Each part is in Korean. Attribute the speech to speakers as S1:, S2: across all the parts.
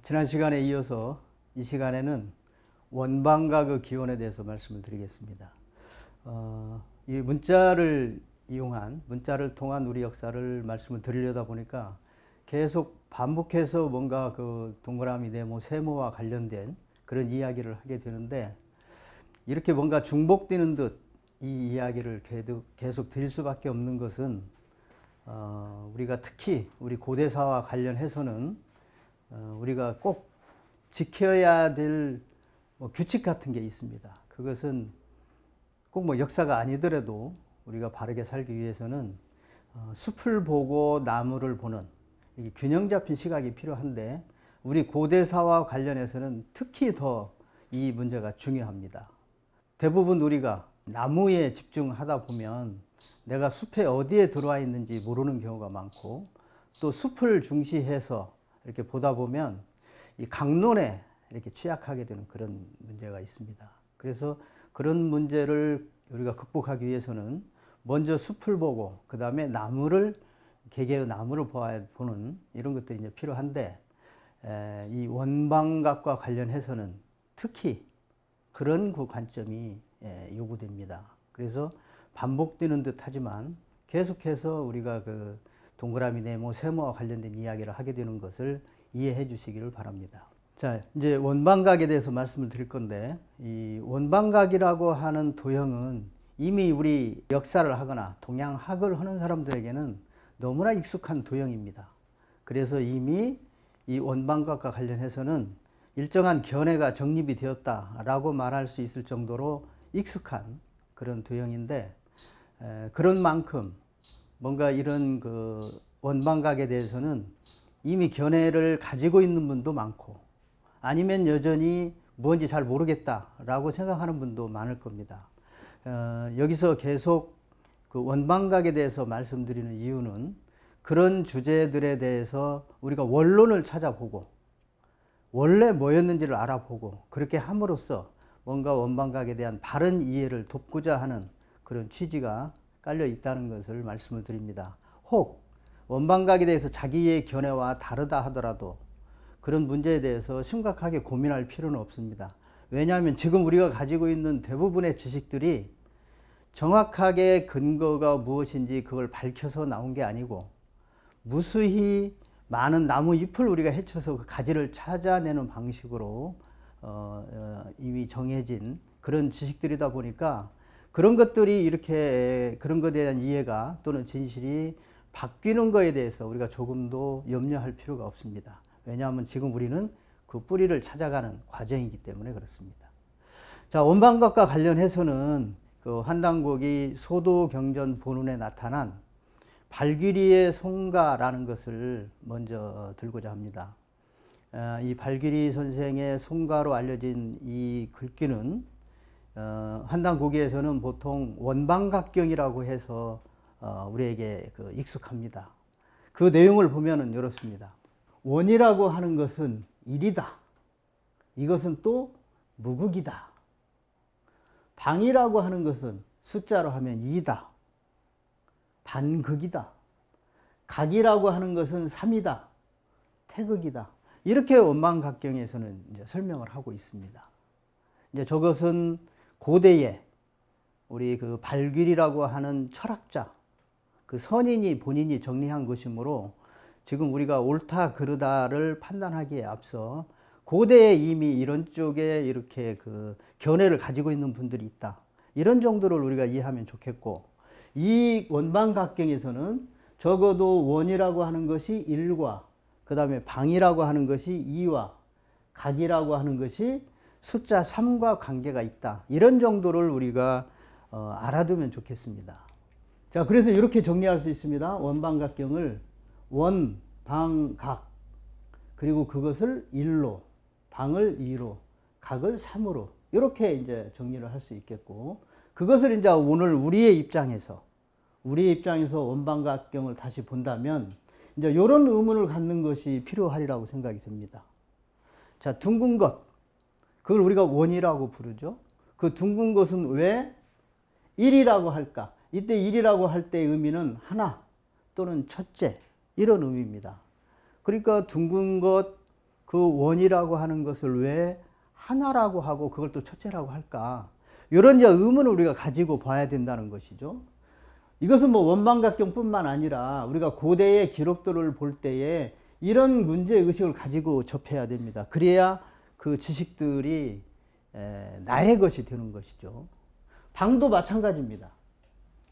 S1: 지난 시간에 이어서 이 시간에는 원방각의 기원에 대해서 말씀을 드리겠습니다. 이 문자를 통한 우리 역사를 말씀을 드리려다 보니까 계속 반복해서 뭔가 그 동그라미, 네모, 세모와 관련된 그런 이야기를 하게 되는데, 이렇게 뭔가 중복되는 듯 이 이야기를 계속 드릴 수밖에 없는 것은 우리가 특히 우리 고대사와 관련해서는 우리가 꼭 지켜야 될 규칙 같은 게 있습니다. 그것은 꼭 역사가 아니더라도 우리가 바르게 살기 위해서는 숲을 보고 나무를 보는 이게 균형 잡힌 시각이 필요한데, 우리 고대사와 관련해서는 특히 더 이 문제가 중요합니다. 대부분 우리가 나무에 집중하다 보면 내가 숲에 어디에 들어와 있는지 모르는 경우가 많고, 또 숲을 중시해서 이렇게 보다 보면 이 강론에 이렇게 취약하게 되는 그런 문제가 있습니다. 그래서 그런 문제를 우리가 극복하기 위해서는 먼저 숲을 보고 그 다음에 개개의 나무를 보는 이런 것들이 이제 필요한데, 이 원방각과 관련해서는 특히 그런 관점이 요구됩니다. 그래서 반복되는 듯 하지만 계속해서 우리가 그 동그라미, 네모, 세모와 관련된 이야기를 하게 되는 것을 이해해 주시기를 바랍니다. 자, 이제 원방각에 대해서 말씀을 드릴 건데, 이 원방각이라고 하는 도형은 이미 우리 역사를 하거나 동양학을 하는 사람들에게는 너무나 익숙한 도형입니다. 그래서 이미 이 원방각과 관련해서는 일정한 견해가 정립이 되었다라고 말할 수 있을 정도로 익숙한 그런 도형인데, 그런 만큼 뭔가 이런 그 원방각에 대해서는 이미 견해를 가지고 있는 분도 많고, 아니면 여전히 뭔지 잘 모르겠다라고 생각하는 분도 많을 겁니다. 여기서 계속 그 원방각에 대해서 말씀드리는 이유는 그런 주제들에 대해서 우리가 원론을 찾아보고 원래 뭐였는지를 알아보고, 그렇게 함으로써 뭔가 원방각에 대한 바른 이해를 돕고자 하는 그런 취지가 깔려 있다는 것을 말씀을 드립니다. 혹 원방각에 대해서 자기의 견해와 다르다 하더라도 그런 문제에 대해서 심각하게 고민할 필요는 없습니다. 왜냐하면 지금 우리가 가지고 있는 대부분의 지식들이 정확하게 근거가 무엇인지 그걸 밝혀서 나온 게 아니고, 무수히 많은 나무 잎을 우리가 헤쳐서 그 가지를 찾아내는 방식으로 이미 정해진 그런 지식들이다 보니까, 그런 것들이 이렇게 그런 것에 대한 이해가 또는 진실이 바뀌는 것에 대해서 우리가 조금도 염려할 필요가 없습니다. 왜냐하면 지금 우리는 그 뿌리를 찾아가는 과정이기 때문에 그렇습니다. 자, 원방각과 관련해서는 그 환단곡이 소도경전 본문에 나타난 발귀리의 송가라는 것을 먼저 들고자 합니다. 이 발귀리 선생의 송가로 알려진 이 글귀는 환단고기에서는 보통 원방각경이라고 해서 우리에게 익숙합니다. 그 내용을 보면은 이렇습니다. 원이라고 하는 것은 일이다. 이것은 또 무극이다. 방이라고 하는 것은 숫자로 하면 2다. 반극이다. 각이라고 하는 것은 3이다. 태극이다. 이렇게 원방각경에서는 이제 설명을 하고 있습니다. 이제 저것은 고대에 우리 그 발귀리라고 하는 철학자, 그 선인이 본인이 정리한 것이므로 지금 우리가 옳다 그르다를 판단하기에 앞서 고대에 이미 이런 쪽에 이렇게 그 견해를 가지고 있는 분들이 있다. 이런 정도를 우리가 이해하면 좋겠고, 이 원방각경에서는 적어도 원이라고 하는 것이 1과 그 다음에 방이라고 하는 것이 2와 각이라고 하는 것이 숫자 3과 관계가 있다. 이런 정도를 우리가 알아두면 좋겠습니다. 자, 그래서 이렇게 정리할 수 있습니다. 원방각경을 원, 방, 각, 그리고 그것을 1로, 방을 2로, 각을 3으로 이렇게 이제 정리를 할 수 있겠고, 그것을 이제 오늘 우리의 입장에서 원방각경을 다시 본다면 이제 이런 의문을 갖는 것이 필요하리라고 생각이 듭니다. 자, 둥근 것, 그걸 우리가 원이라고 부르죠. 그 둥근 것은 왜 1이라고 할까? 이때 일이라고 할 때의 의미는 하나 또는 첫째 이런 의미입니다. 그러니까 둥근 것, 그 원이라고 하는 것을 왜 하나라고 하고 그걸 또 첫째라고 할까? 이런 이제 의문을 우리가 가지고 봐야 된다는 것이죠. 이것은 뭐 원방각경뿐만 아니라 우리가 고대의 기록들을 볼 때에 이런 문제의식을 가지고 접해야 됩니다. 그래야 그 지식들이 나의 것이 되는 것이죠. 방도 마찬가지입니다.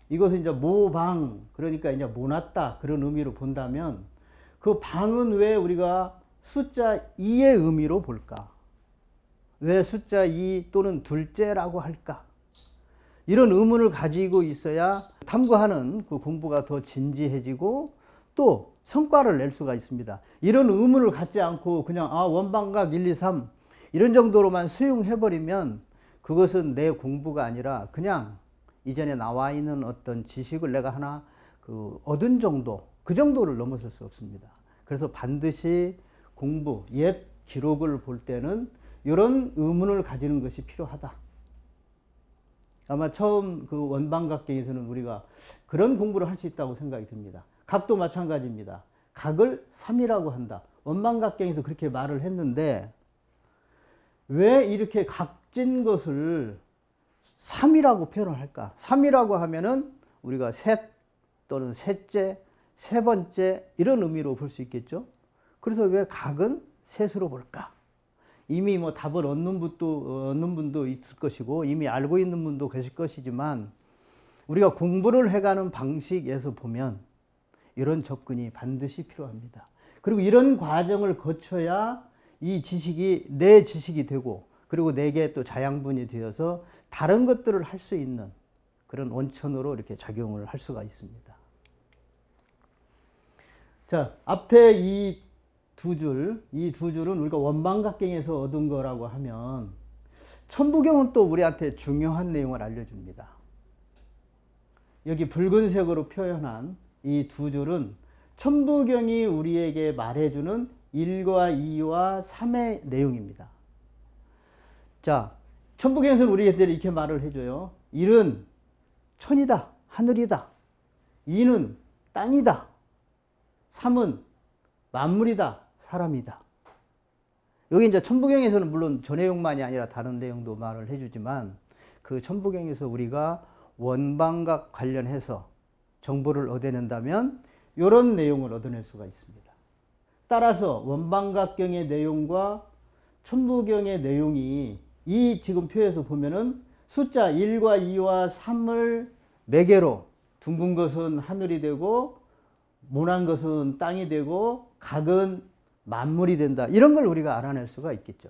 S1: 이것은 이제 모방, 그러니까 이제 모났다 그런 의미로 본다면 그 방은 왜 우리가 숫자 2의 의미로 볼까? 왜 숫자 2 또는 둘째라고 할까? 이런 의문을 가지고 있어야 탐구하는 그 공부가 더 진지해지고 또 성과를 낼 수가 있습니다. 이런 의문을 갖지 않고 그냥 원방각 1, 2, 3 이런 정도로만 수용해버리면 그것은 내 공부가 아니라 그냥 이전에 나와 있는 어떤 지식을 내가 하나 얻은 정도, 그 정도를 넘어설 수 없습니다. 그래서 반드시 공부, 옛 기록을 볼 때는 이런 의문을 가지는 것이 필요하다. 아마 처음 그 원방각경에서는 우리가 그런 공부를 할 수 있다고 생각이 듭니다. 각도 마찬가지입니다. 각을 3이라고 한다. 원방각경에서 그렇게 말을 했는데 왜 이렇게 각진 것을 3이라고 표현을 할까? 3이라고 하면은 우리가 셋 또는 셋째, 세 번째 이런 의미로 볼 수 있겠죠. 그래서 왜 각은 셋으로 볼까? 이미 뭐 답을 얻는 분도 있을 것이고 이미 알고 있는 분도 계실 것이지만 우리가 공부를 해가는 방식에서 보면 이런 접근이 반드시 필요합니다. 그리고 이런 과정을 거쳐야 이 지식이 내 지식이 되고 그리고 내게 또 자양분이 되어서 다른 것들을 할 수 있는 그런 원천으로 이렇게 작용을 할 수가 있습니다. 자, 앞에 이 두 줄은 우리가 원방각경에서 얻은 거라고 하면 천부경은 또 우리한테 중요한 내용을 알려줍니다. 여기 붉은색으로 표현한 이 두 줄은 천부경이 우리에게 말해주는 1과 2와 3의 내용입니다. 자, 천부경에서는 우리에게 이렇게 말을 해줘요. 1은 천이다, 하늘이다. 2는 땅이다. 3은 만물이다, 사람이다. 여기 이제 천부경에서는 물론 저 내용만이 아니라 다른 내용도 말을 해주지만 그 천부경에서 우리가 원방각 관련해서 정보를 얻어낸다면 이런 내용을 얻어낼 수가 있습니다. 따라서 원방각경의 내용과 천부경의 내용이 이 지금 표에서 보면은 숫자 1과 2와 3을 매개로 둥근 것은 하늘이 되고 모난 것은 땅이 되고 각은 만물이 된다. 이런 걸 우리가 알아낼 수가 있겠죠.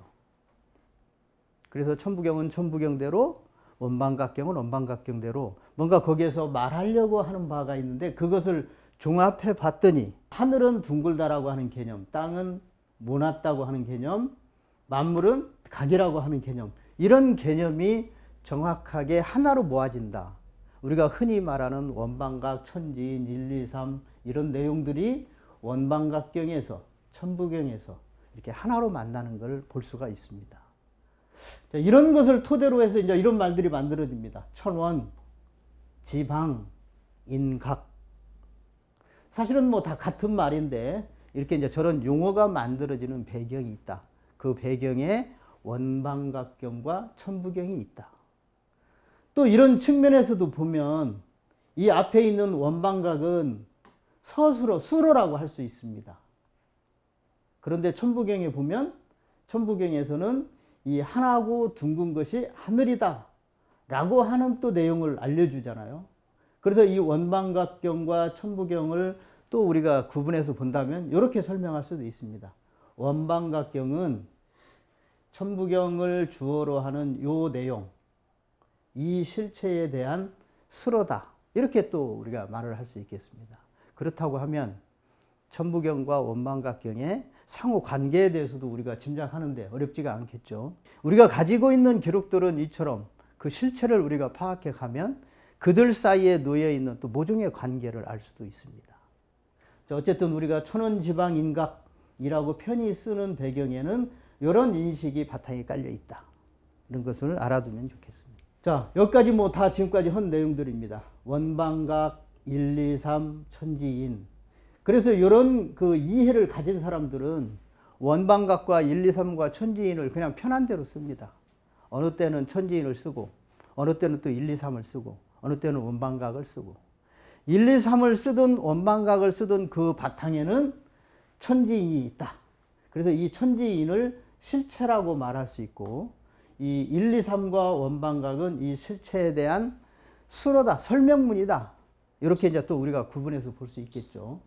S1: 그래서 천부경은 천부경대로 원방각경은 원방각경대로 뭔가 거기에서 말하려고 하는 바가 있는데 그것을 종합해 봤더니 하늘은 둥글다라고 하는 개념, 땅은 모났다고 하는 개념, 만물은 각이라고 하는 개념, 이런 개념이 정확하게 하나로 모아진다. 우리가 흔히 말하는 원방각, 천지인, 1, 2, 3 이런 내용들이 원방각경에서 천부경에서 이렇게 하나로 만나는 걸 볼 수가 있습니다. 자, 이런 것을 토대로 해서 이제 이런 말들이 만들어집니다. 천원, 지방, 인각. 사실은 뭐 다 같은 말인데 이렇게 이제 저런 용어가 만들어지는 배경이 있다. 그 배경에 원방각경과 천부경이 있다. 또 이런 측면에서도 보면 이 앞에 있는 원방각은 수로라고 할 수 있습니다. 그런데 천부경에 보면 천부경에서는 이 하나고 둥근 것이 하늘이다 라고 하는 또 내용을 알려주잖아요. 그래서 이 원방각경과 천부경을 또 우리가 구분해서 본다면 이렇게 설명할 수도 있습니다. 원방각경은 천부경을 주어로 하는 요 내용, 이 실체에 대한 수로다. 이렇게 또 우리가 말을 할 수 있겠습니다. 그렇다고 하면 천부경과 원방각경의 상호 관계에 대해서도 우리가 짐작하는데 어렵지가 않겠죠. 우리가 가지고 있는 기록들은 이처럼 그 실체를 우리가 파악해 가면 그들 사이에 놓여 있는 또 모종의 관계를 알 수도 있습니다. 어쨌든 우리가 천원지방인각이라고 편히 쓰는 배경에는 이런 인식이 바탕에 깔려 있다. 이런 것을 알아두면 좋겠습니다. 자, 여기까지 뭐 다 지금까지 한 내용들입니다. 원방각, 1, 2, 3, 천지인. 그래서 이런 그 이해를 가진 사람들은 원방각과 1, 2, 3과 천지인을 그냥 편한 대로 씁니다. 어느 때는 천지인을 쓰고, 어느 때는 또 1, 2, 3을 쓰고, 어느 때는 원방각을 쓰고. 1, 2, 3을 쓰든 원방각을 쓰든 그 바탕에는 천지인이 있다. 그래서 이 천지인을 실체라고 말할 수 있고, 이 1, 2, 3과 원방각은 이 실체에 대한 수로다, 설명문이다. 이렇게 이제 또 우리가 구분해서 볼 수 있겠죠.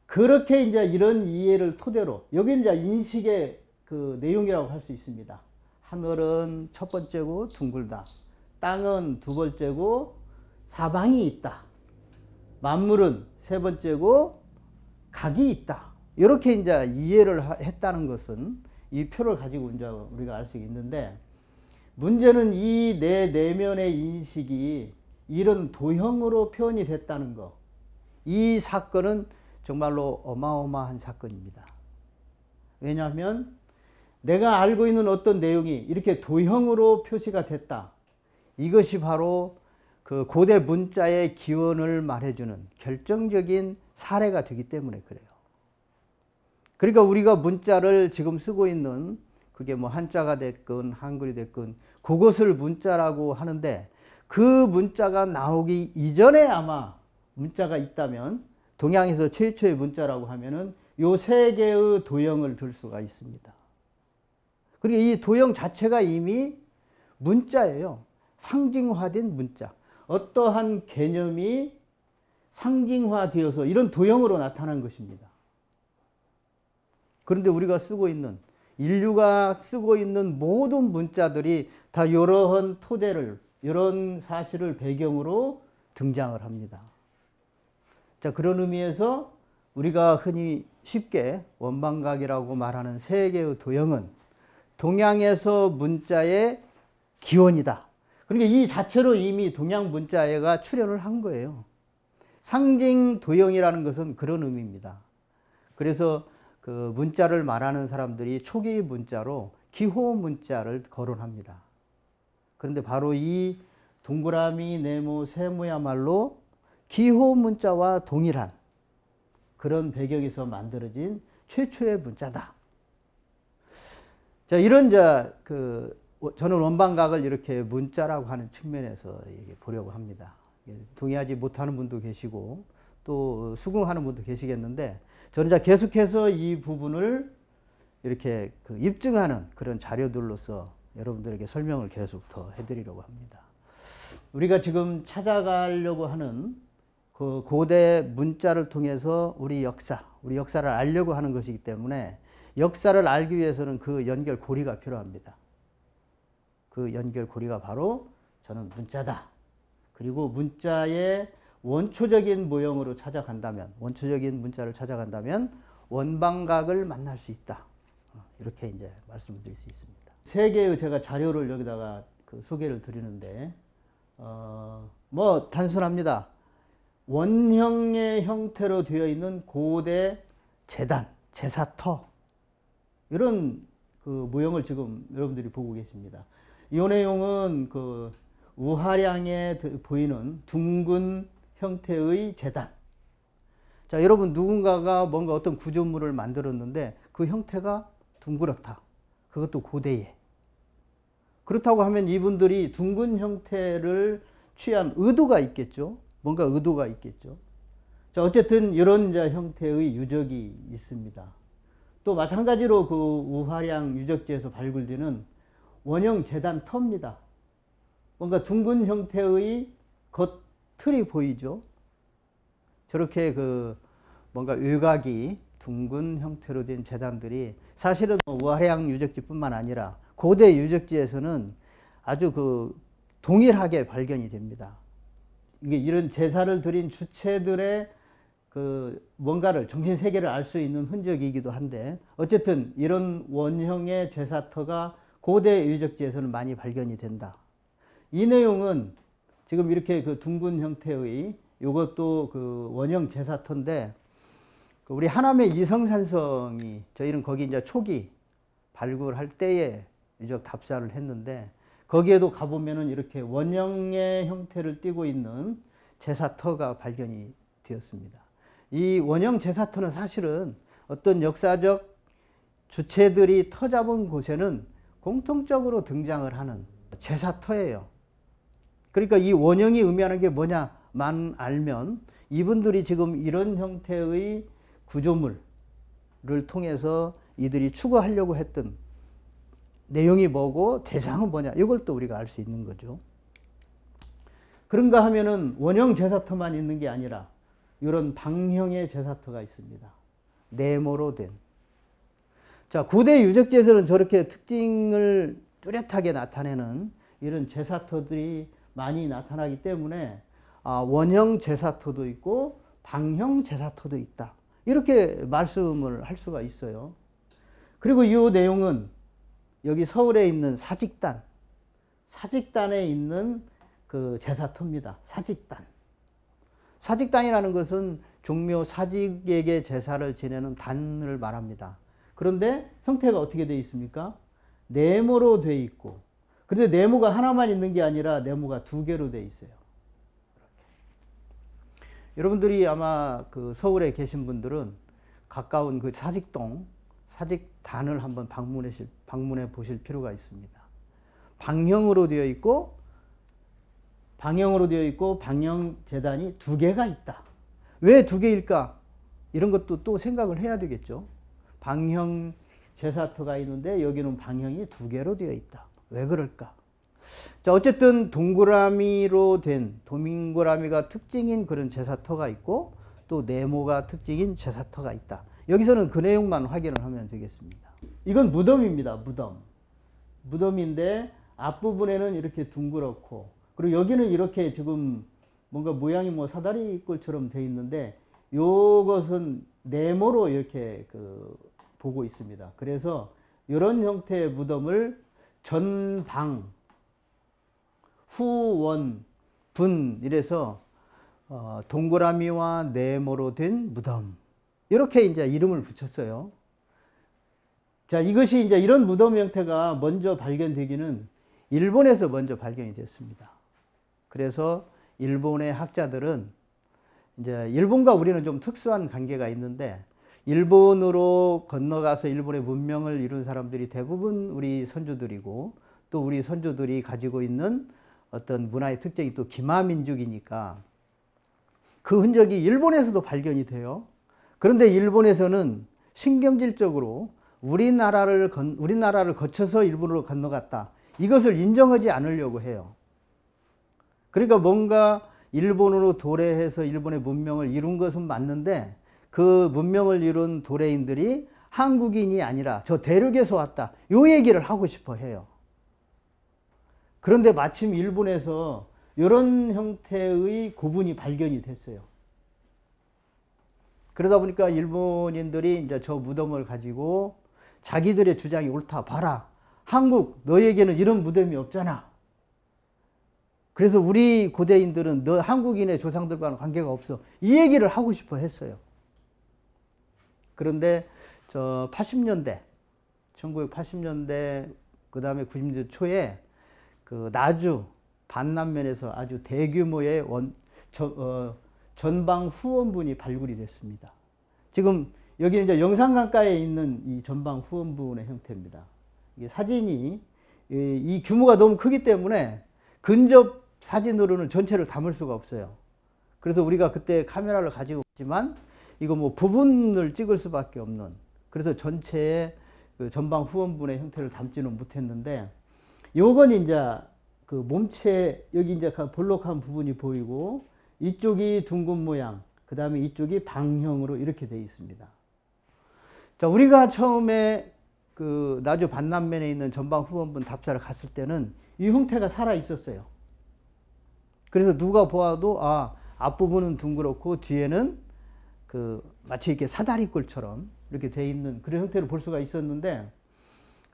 S1: 그렇게 이제 이런 이해를 토대로, 여기 이제 인식의 그 내용이라고 할 수 있습니다. 하늘은 첫 번째고 둥글다. 땅은 두 번째고 사방이 있다. 만물은 세 번째고 각이 있다. 이렇게 이제 이해를 했다는 것은 이 표를 가지고 이제 우리가 알 수 있는데, 문제는 이 내 내면의 인식이 이런 도형으로 표현이 됐다는 거. 이 사건은 정말로 어마어마한 사건입니다. 왜냐하면 내가 알고 있는 어떤 내용이 이렇게 도형으로 표시가 됐다. 이것이 바로 그 고대 문자의 기원을 말해주는 결정적인 사례가 되기 때문에 그래요. 그러니까 우리가 문자를 지금 쓰고 있는 그게 뭐 한자가 됐건 한글이 됐건 그것을 문자라고 하는데, 그 문자가 나오기 이전에 아마 문자가 있다면 동양에서 최초의 문자라고 하면은 요 세 개의 도형을 들 수가 있습니다. 그리고 이 도형 자체가 이미 문자예요. 상징화된 문자. 어떠한 개념이 상징화되어서 이런 도형으로 나타난 것입니다. 그런데 우리가 쓰고 있는, 인류가 쓰고 있는 모든 문자들이 다 이러한 토대를, 이런 사실을 배경으로 등장을 합니다. 자, 그런 의미에서 우리가 흔히 쉽게 원방각이라고 말하는 세 개의 도형은 동양에서 문자의 기원이다. 그러니까 이 자체로 이미 동양 문자가 출현을 한 거예요. 상징 도형이라는 것은 그런 의미입니다. 그래서 그 문자를 말하는 사람들이 초기 문자로 기호 문자를 거론합니다. 그런데 바로 이 동그라미, 네모, 세모야말로 기호 문자와 동일한 그런 배경에서 만들어진 최초의 문자다. 자, 이런 저는 원방각을 이렇게 문자라고 하는 측면에서 보려고 합니다. 동의하지 못하는 분도 계시고 또 수긍하는 분도 계시겠는데, 저는 이제 계속해서 이 부분을 이렇게 입증하는 그런 자료들로서 여러분들에게 설명을 계속 더 해드리려고 합니다. 우리가 지금 찾아가려고 하는 그 고대 문자를 통해서 우리 역사를 알려고 하는 것이기 때문에, 역사를 알기 위해서는 그 연결고리가 필요합니다. 그 연결고리가 바로 저는 문자다. 그리고 문자의 원초적인 모형으로 찾아간다면, 원초적인 문자를 찾아간다면 원방각을 만날 수 있다. 이렇게 이제 말씀을 드릴 수 있습니다. 세 개의 제가 자료를 여기다가 소개를 드리는데, 뭐 단순합니다. 원형의 형태로 되어 있는 고대 제단, 제사터, 이런 그 모형을 지금 여러분들이 보고 계십니다. 이 내용은 그 우하량에 보이는 둥근 형태의 제단. 자, 여러분, 누군가가 뭔가 어떤 구조물을 만들었는데 그 형태가 둥그렇다. 그것도 고대에. 그렇다고 하면 이분들이 둥근 형태를 취한 의도가 있겠죠. 뭔가 의도가 있겠죠. 자, 어쨌든 이런 형태의 유적이 있습니다. 또 마찬가지로 그 우하량 유적지에서 발굴되는 원형 제단 터입니다. 뭔가 둥근 형태의 겉틀이 보이죠. 저렇게 뭔가 외곽이 둥근 형태로 된 제단들이 사실은 우하량 유적지뿐만 아니라 고대 유적지에서는 아주 동일하게 발견이 됩니다. 이게 이런 제사를 드린 주체들의 뭔가를, 정신 세계를 알 수 있는 흔적이기도 한데, 어쨌든 이런 원형의 제사터가 고대 유적지에서는 많이 발견이 된다. 이 내용은 지금 이렇게 둥근 형태의 이것도 원형 제사터인데, 우리 하남의 이성산성이, 저희는 거기 이제 초기 발굴할 때에 유적 답사를 했는데, 거기에도 가보면은 이렇게 원형의 형태를 띠고 있는 제사터가 발견이 되었습니다. 이 원형 제사터는 사실은 어떤 역사적 주체들이 터 잡은 곳에는 공통적으로 등장을 하는 제사터예요. 그러니까 이 원형이 의미하는 게 뭐냐만 알면 이분들이 지금 이런 형태의 구조물을 통해서 이들이 추구하려고 했던 내용이 뭐고 대상은 뭐냐, 이걸 또 우리가 알 수 있는 거죠. 그런가 하면은 원형 제사터만 있는 게 아니라 이런 방형의 제사터가 있습니다. 네모로 된. 자, 고대 유적지에서는 저렇게 특징을 뚜렷하게 나타내는 이런 제사터들이 많이 나타나기 때문에 원형 제사터도 있고 방형 제사터도 있다, 이렇게 말씀을 할 수가 있어요. 그리고 이 내용은 여기 서울에 있는 사직단에 있는 그 제사터입니다. 사직단이라는 것은 종묘 사직에게 제사를 지내는 단을 말합니다. 그런데 형태가 어떻게 되어 있습니까? 네모로 되어 있고, 그런데 네모가 하나만 있는 게 아니라 네모가 두 개로 되어 있어요. 여러분들이 아마 그 서울에 계신 분들은 가까운 그 사직단을 한번 방문해 보실 필요가 있습니다. 방형으로 되어 있고 방형 제단이 두 개가 있다. 왜 두 개일까? 이런 것도 또 생각을 해야 되겠죠. 방형 제사터가 있는데 여기는 방형이 두 개로 되어 있다. 왜 그럴까? 자, 어쨌든 동그라미가 특징인 그런 제사터가 있고 또 네모가 특징인 제사터가 있다. 여기서는 그 내용만 확인을 하면 되겠습니다. 이건 무덤입니다. 무덤인데 앞부분에는 이렇게 둥그렇고, 그리고 여기는 이렇게 지금 뭔가 모양이 뭐 사다리꼴처럼 되어 있는데 요것은 네모로 이렇게 보고 있습니다. 그래서 이런 형태의 무덤을 전방, 후원, 분 이래서 동그라미와 네모로 된 무덤, 이렇게 이제 이름을 붙였어요. 자, 이것이 이제 이런 무덤 형태가 먼저 발견되기는 일본에서 먼저 발견이 됐습니다. 그래서 일본의 학자들은 이제 일본과 우리는 좀 특수한 관계가 있는데, 일본으로 건너가서 일본의 문명을 이룬 사람들이 대부분 우리 선조들이고, 또 우리 선조들이 가지고 있는 어떤 문화의 특징이 또 기마민족이니까 그 흔적이 일본에서도 발견이 돼요. 그런데 일본에서는 신경질적으로 우리나라를 거쳐서 일본으로 건너갔다, 이것을 인정하지 않으려고 해요. 그러니까 뭔가 일본으로 도래해서 일본의 문명을 이룬 것은 맞는데 그 문명을 이룬 도래인들이 한국인이 아니라 저 대륙에서 왔다, 요 얘기를 하고 싶어 해요. 그런데 마침 일본에서 이런 형태의 고분이 발견이 됐어요. 그러다 보니까 일본인들이 이제 저 무덤을 가지고 자기들의 주장이 옳다, 봐라, 한국 너에게는 이런 무덤이 없잖아. 그래서 우리 고대인들은 너 한국인의 조상들과는 관계가 없어, 이 얘기를 하고 싶어 했어요. 그런데 1980년대 그 다음에 90년대 초에 그 나주 반남면에서 아주 대규모의 전방 후원분이 발굴이 됐습니다. 지금 여기 이제 영산강가에 있는 이 전방 후원분의 형태입니다. 이게 사진이 이 규모가 너무 크기 때문에 근접 사진으로는 전체를 담을 수가 없어요. 그래서 우리가 그때 카메라를 가지고 있지만 이거 뭐 부분을 찍을 수밖에 없는, 그래서 전체의 그 전방 후원분의 형태를 담지는 못했는데, 요건 이제 그 몸체 여기 이제 볼록한 부분이 보이고 이쪽이 둥근 모양, 그 다음에 이쪽이 방형으로 이렇게 되어 있습니다. 자, 우리가 처음에 그 나주 반남면에 있는 전방 후원분 답사를 갔을 때는 이 형태가 살아 있었어요. 그래서 누가 보아도 앞부분은 둥그렇고 뒤에는 마치 이렇게 사다리꼴처럼 이렇게 되어 있는 그런 형태를 볼 수가 있었는데,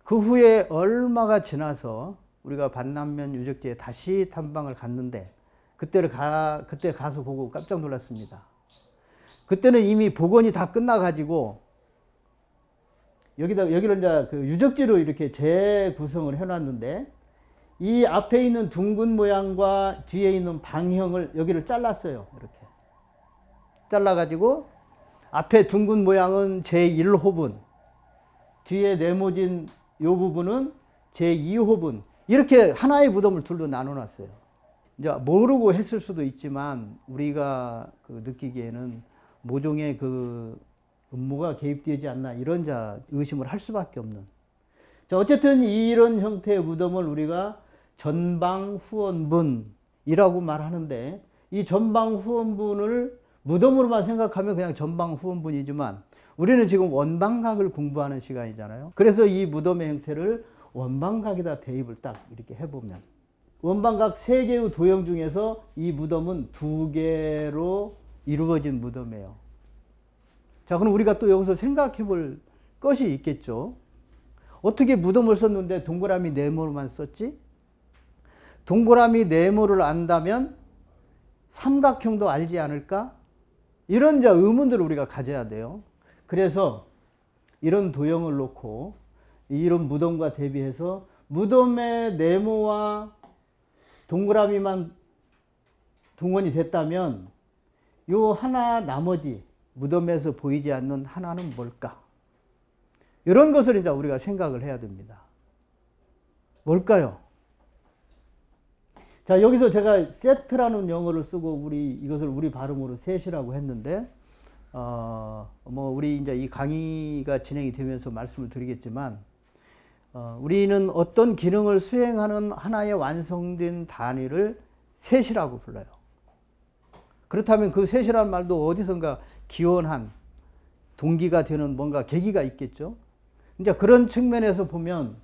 S1: 그 후에 얼마가 지나서 우리가 반남면 유적지에 다시 탐방을 갔는데 그때 가서 보고 깜짝 놀랐습니다. 그때는 이미 복원이 다 끝나가지고 여기를 이제 그 유적지로 이렇게 재구성을 해놨는데, 이 앞에 있는 둥근 모양과 뒤에 있는 방형을 여기를 잘랐어요. 이렇게 잘라가지고 앞에 둥근 모양은 제1호분, 뒤에 네모진 요 부분은 제2호분, 이렇게 하나의 무덤을 둘로 나눠놨어요. 이제 모르고 했을 수도 있지만 우리가 그 느끼기에는 모종의 그 음모가 개입되지 않나 이런 의심을 할 수밖에 없는. 자, 어쨌든 이런 형태의 무덤을 우리가 전방후원분이라고 말하는데, 이 전방후원분을 무덤으로만 생각하면 그냥 전방후원분이지만 우리는 지금 원방각을 공부하는 시간이잖아요. 그래서 이 무덤의 형태를 원방각에다 대입을 딱 이렇게 해보면, 원방각 3개의 도형 중에서 이 무덤은 2개로 이루어진 무덤이에요. 자, 그럼 우리가 또 여기서 생각해 볼 것이 있겠죠. 어떻게 무덤을 썼는데 동그라미 네모로만 썼지? 동그라미 네모를 안다면 삼각형도 알지 않을까? 이런 의문들을 우리가 가져야 돼요. 그래서 이런 도형을 놓고 이런 무덤과 대비해서 무덤의 네모와 동그라미만 동원이 됐다면 요 하나 나머지 무덤에서 보이지 않는 하나는 뭘까? 이런 것을 이제 우리가 생각을 해야 됩니다. 뭘까요? 자, 여기서 제가 세트라는 영어를 쓰고 이것을 우리 발음으로 셋이라고 했는데, 우리 이제 이 강의가 진행이 되면서 말씀을 드리겠지만, 우리는 어떤 기능을 수행하는 하나의 완성된 단위를 셋이라고 불러요. 그렇다면 그 셋이라는 말도 어디선가 기원한 동기가 되는 뭔가 계기가 있겠죠. 이제 그런 측면에서 보면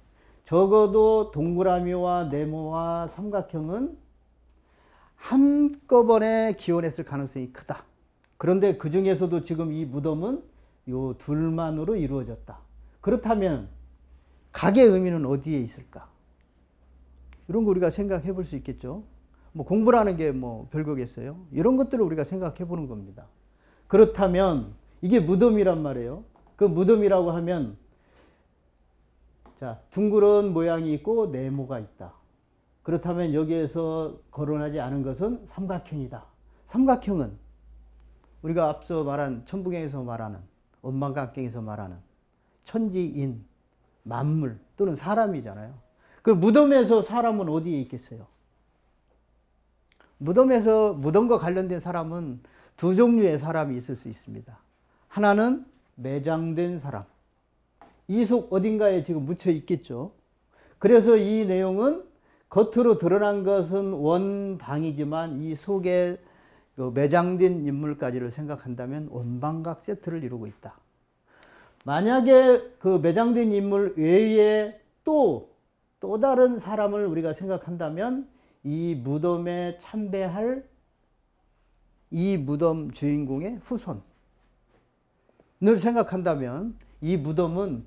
S1: 적어도 동그라미와 네모와 삼각형은 한꺼번에 기원했을 가능성이 크다. 그런데 그 중에서도 지금 이 무덤은 요 둘만으로 이루어졌다. 그렇다면 각의 의미는 어디에 있을까? 이런 거 우리가 생각해 볼 수 있겠죠. 뭐 공부라는 게 뭐 별거겠어요. 이런 것들을 우리가 생각해 보는 겁니다. 그렇다면 이게 무덤이란 말이에요. 그 무덤이라고 하면, 자, 둥그런 모양이 있고 네모가 있다. 그렇다면 여기에서 거론하지 않은 것은 삼각형이다. 삼각형은 우리가 앞서 말한 천부경에서 말하는, 원방각경에서 말하는 천지인, 만물 또는 사람이잖아요. 그 무덤에서 사람은 어디에 있겠어요? 무덤과 관련된 사람은 두 종류의 사람이 있을 수 있습니다. 하나는 매장된 사람. 이 속 어딘가에 지금 묻혀 있겠죠. 그래서 이 내용은 겉으로 드러난 것은 원방이지만 이 속에 매장된 인물까지를 생각한다면 원방각 세트를 이루고 있다. 만약에 그 매장된 인물 외에 또 다른 사람을 우리가 생각한다면 이 무덤에 참배할 이 무덤 주인공의 후손을 생각한다면 이 무덤은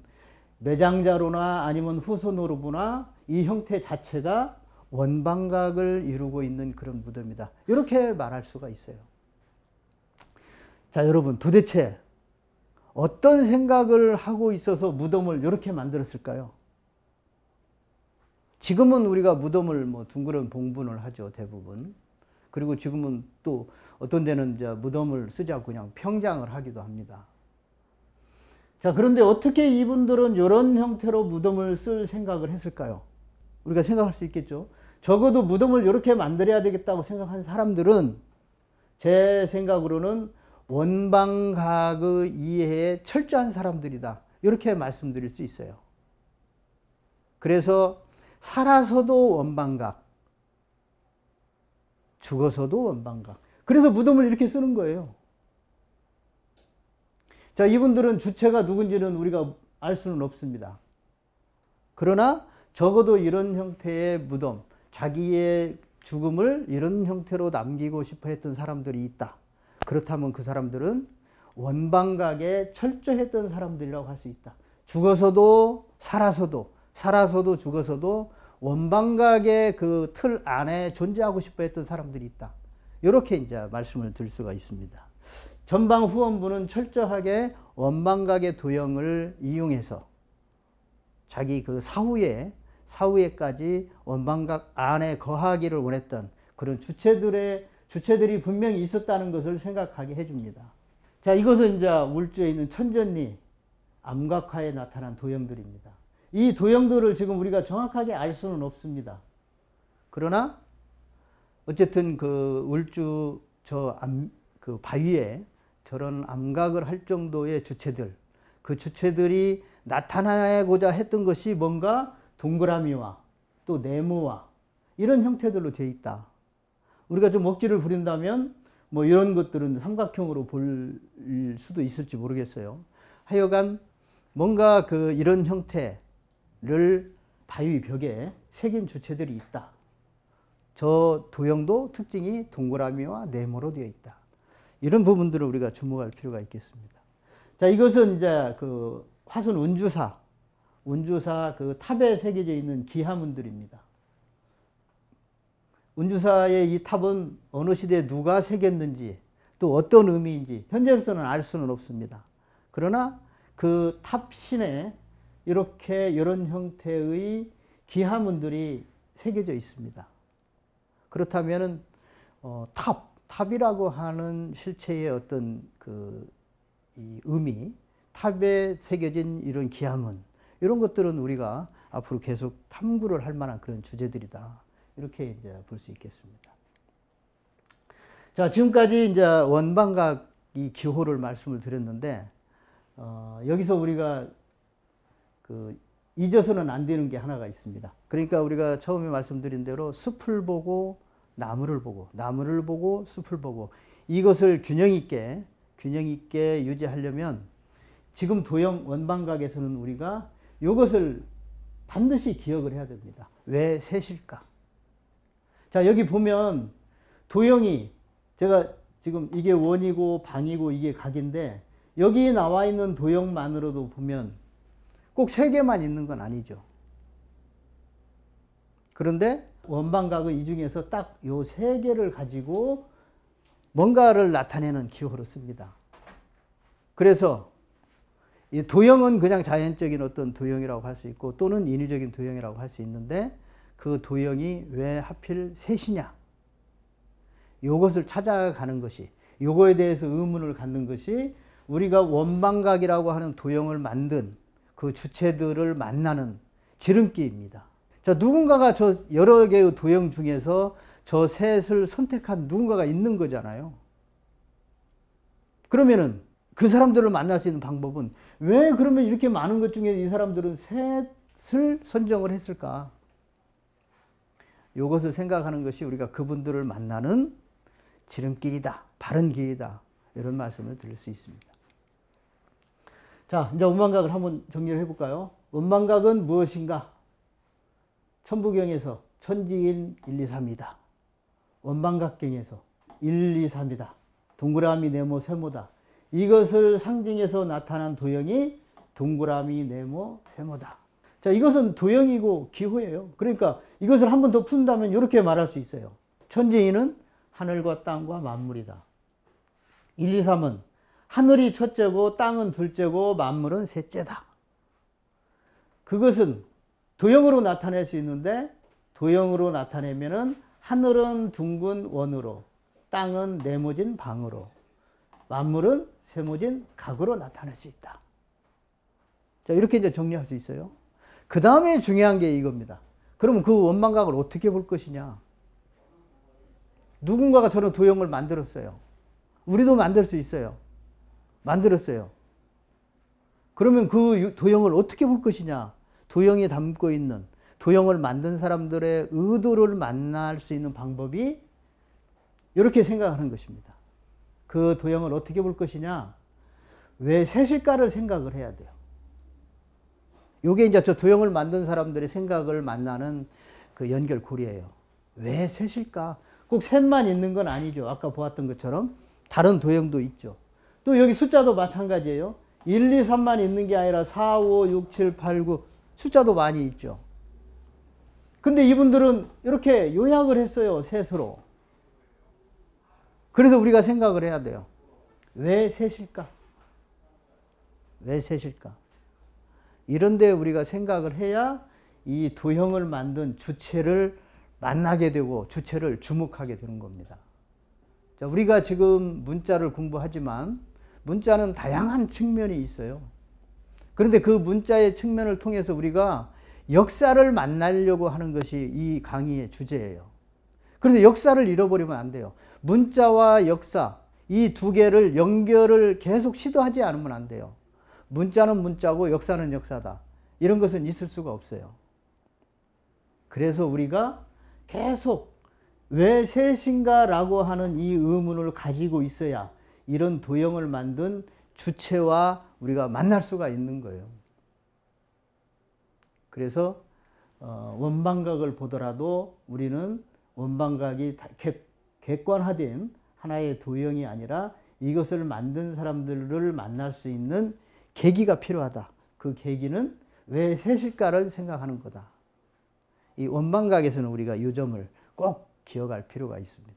S1: 매장자로나 아니면 후손으로 보나 이 형태 자체가 원방각을 이루고 있는 그런 무덤이다. 이렇게 말할 수가 있어요. 자, 여러분, 도대체 어떤 생각을 하고 있어서 무덤을 이렇게 만들었을까요? 지금은 우리가 무덤을 뭐 둥그런 봉분을 하죠, 대부분. 그리고 지금은 또 어떤 데는 이제 무덤을 쓰지 않고 그냥 평장을 하기도 합니다. 자, 그런데 어떻게 이분들은 이런 형태로 무덤을 쓸 생각을 했을까요? 우리가 생각할 수 있겠죠. 적어도 무덤을 이렇게 만들어야 되겠다고 생각한 사람들은 제 생각으로는 원방각의 이해에 철저한 사람들이다. 이렇게 말씀드릴 수 있어요. 그래서 살아서도 원방각, 죽어서도 원방각. 그래서 무덤을 이렇게 쓰는 거예요. 자, 이분들은 주체가 누군지는 우리가 알 수는 없습니다. 그러나 적어도 이런 형태의 무덤, 자기의 죽음을 이런 형태로 남기고 싶어 했던 사람들이 있다. 그렇다면 그 사람들은 원방각에 철저했던 사람들이라고 할 수 있다. 죽어서도 살아서도 죽어서도 원방각의 그 틀 안에 존재하고 싶어 했던 사람들이 있다. 이렇게 이제 말씀을 드릴 수가 있습니다. 전방후원부는 철저하게 원방각의 도형을 이용해서 자기 그 사후에 사후에까지 원방각 안에 거하기를 원했던 그런 주체들이 분명히 있었다는 것을 생각하게 해줍니다. 자, 이것은 이제 울주에 있는 천전리 암각화에 나타난 도형들입니다. 이 도형들을 지금 우리가 정확하게 알 수는 없습니다. 그러나 어쨌든 그 울주 그 바위에 저런 암각을 할 정도의 주체들, 그 주체들이 나타나고자 했던 것이 뭔가 동그라미와 또 네모와 이런 형태들로 되어 있다. 우리가 좀 억지를 부린다면 뭐 이런 것들은 삼각형으로 볼 수도 있을지 모르겠어요. 하여간 뭔가 이런 형태를 바위 벽에 새긴 주체들이 있다. 저 도형도 특징이 동그라미와 네모로 되어 있다. 이런 부분들을 우리가 주목할 필요가 있겠습니다. 자, 이것은 이제 그 화순 운주사 그 탑에 새겨져 있는 기하문들입니다. 운주사의 이 탑은 어느 시대에 누가 새겼는지 또 어떤 의미인지 현재로서는 알 수는 없습니다. 그러나 그 탑 신에 이렇게 이런 형태의 기하문들이 새겨져 있습니다. 그렇다면은 탑이라고 하는 실체의 어떤 이 의미, 탑에 새겨진 이런 기하문, 이런 것들은 우리가 앞으로 계속 탐구를 할 만한 그런 주제들이다. 이렇게 이제 볼 수 있겠습니다. 자, 지금까지 이제 원방각 이 기호를 말씀을 드렸는데, 여기서 우리가 잊어서는 안 되는 게 하나가 있습니다. 그러니까 우리가 처음에 말씀드린 대로 숲을 보고 나무를 보고 숲을 보고 이것을 균형 있게 유지하려면 지금 도형 원방각에서는 우리가 이것을 반드시 기억을 해야 됩니다. 왜 셋일까? 자, 여기 보면 도형이 제가 지금 이게 원이고 방이고 이게 각인데 여기 나와 있는 도형만으로도 보면 꼭 3개만 있는 건 아니죠. 그런데 원방각은 이 중에서 딱 요 3개를 가지고 뭔가를 나타내는 기호로 씁니다. 그래서 이 도형은 그냥 자연적인 어떤 도형이라고 할 수 있고 또는 인위적인 도형이라고 할 수 있는데 그 도형이 왜 하필 셋이냐? 요것을 찾아가는 것이, 요거에 대해서 의문을 갖는 것이 우리가 원방각이라고 하는 도형을 만든 그 주체들을 만나는 지름길입니다. 자, 누군가가 저 여러 개의 도형 중에서 저 셋을 선택한 누군가가 있는 거잖아요. 그러면은 그 사람들을 만날 수 있는 방법은 왜 그러면 이렇게 많은 것 중에 이 사람들은 셋을 선정을 했을까? 이것을 생각하는 것이 우리가 그분들을 만나는 지름길이다. 바른 길이다. 이런 말씀을 드릴 수 있습니다. 자, 이제 원방각을 한번 정리를 해볼까요? 원방각은 무엇인가? 천부경에서 천지인 1, 2, 3이다. 원방각경에서 1, 2, 3이다. 동그라미, 네모, 세모다. 이것을 상징해서 나타난 도형이 동그라미, 네모, 세모다. 자, 이것은 도형이고 기호예요. 그러니까 이것을 한 번 더 푼다면 이렇게 말할 수 있어요. 천지인은 하늘과 땅과 만물이다. 1, 2, 3은 하늘이 첫째고 땅은 둘째고 만물은 셋째다. 그것은 도형으로 나타낼 수 있는데 도형으로 나타내면은 하늘은 둥근 원으로, 땅은 네모진 방으로, 만물은 세모진 각으로 나타낼 수 있다. 자, 이렇게 이제 정리할 수 있어요. 그 다음에 중요한 게 이겁니다. 그러면 그 원방각을 어떻게 볼 것이냐? 누군가가 저런 도형을 만들었어요. 우리도 만들 수 있어요. 만들었어요. 그러면 그 도형을 어떻게 볼 것이냐? 도형에 담고 있는, 도형을 만든 사람들의 의도를 만날 수 있는 방법이 이렇게 생각하는 것입니다. 그 도형을 어떻게 볼 것이냐? 왜 셋일까를 생각을 해야 돼요. 요게 이제 저 도형을 만든 사람들의 생각을 만나는 그 연결고리예요. 왜 셋일까? 꼭 셋만 있는 건 아니죠. 아까 보았던 것처럼 다른 도형도 있죠. 또 여기 숫자도 마찬가지예요. 1, 2, 3만 있는 게 아니라 4, 5, 6, 7, 8, 9 숫자도 많이 있죠. 근데 이분들은 이렇게 요약을 했어요. 셋으로. 그래서 우리가 생각을 해야 돼요. 왜 셋일까? 왜 셋일까? 이런데 우리가 생각을 해야 이 도형을 만든 주체를 만나게 되고 주체를 주목하게 되는 겁니다. 자, 우리가 지금 문자를 공부하지만 문자는 다양한 측면이 있어요. 그런데 그 문자의 측면을 통해서 우리가 역사를 만나려고 하는 것이 이 강의의 주제예요. 그런데 역사를 잃어버리면 안 돼요. 문자와 역사, 이 두 개를 연결을 계속 시도하지 않으면 안 돼요. 문자는 문자고 역사는 역사다. 이런 것은 있을 수가 없어요. 그래서 우리가 계속 왜 셋인가 라고 하는 이 의문을 가지고 있어야 이런 도형을 만든 주체와 우리가 만날 수가 있는 거예요. 그래서 원방각을 보더라도 우리는 원방각이 객관화된 하나의 도형이 아니라 이것을 만든 사람들을 만날 수 있는 계기가 필요하다. 그 계기는 왜 셋일까를 생각하는 거다. 이 원방각에서는 우리가 이 점을 꼭 기억할 필요가 있습니다.